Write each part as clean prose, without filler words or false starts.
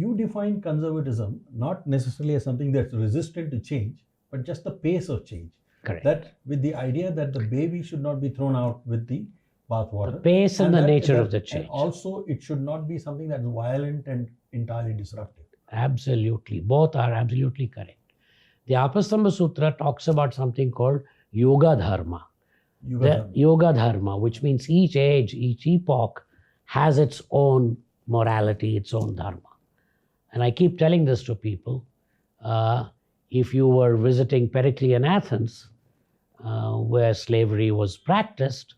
you define conservatism not necessarily as something that's resistant to change, but just the pace of change. Correct. That with the idea that the baby should not be thrown out with the bathwater. The pace and the nature of the And change. also, it should not be something that's violent and entirely disruptive. Absolutely. Both are absolutely correct. The Apastamba Sutra talks about something called Yoga Dharma. Yoga Dharma, which means each age, each epoch has its own morality, its own dharma. And I keep telling this to people. If you were visiting Periclean Athens, where slavery was practiced,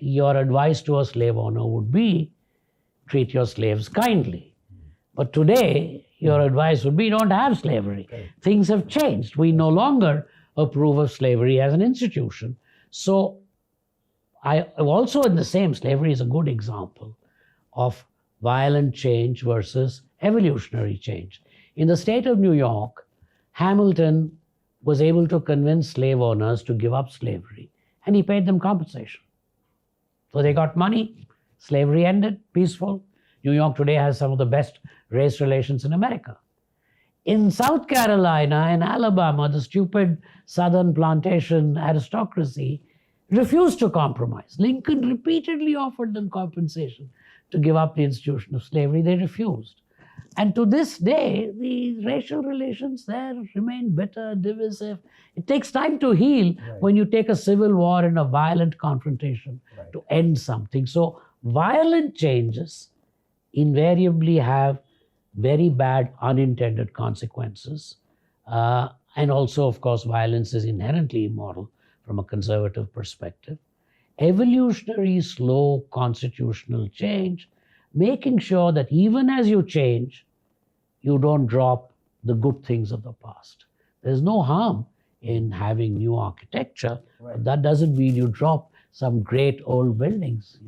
your advice to a slave owner would be, treat your slaves kindly. But today, your advice would be, don't have slavery. Okay. Things have changed. We no longer approve of slavery as an institution. So I also, in the same, slavery is a good example of violent change versus evolutionary change. In the state of New York, Hamilton was able to convince slave owners to give up slavery, and he paid them compensation. So they got money, slavery ended, peaceful. New York today has some of the best race relations in America. In South Carolina and Alabama, the stupid Southern plantation aristocracy refused to compromise. Lincoln repeatedly offered them compensation to give up the institution of slavery. They refused. And to this day, the racial relations there remain bitter, divisive. It takes time to heal when you take a civil war and a violent confrontation to end something. So violent changes invariably have very bad unintended consequences. And also, of course, violence is inherently immoral from a conservative perspective. Evolutionary, slow constitutional change, making sure that even as you change, you don't drop the good things of the past. There's no harm in having new architecture, but that doesn't mean you drop some great old buildings.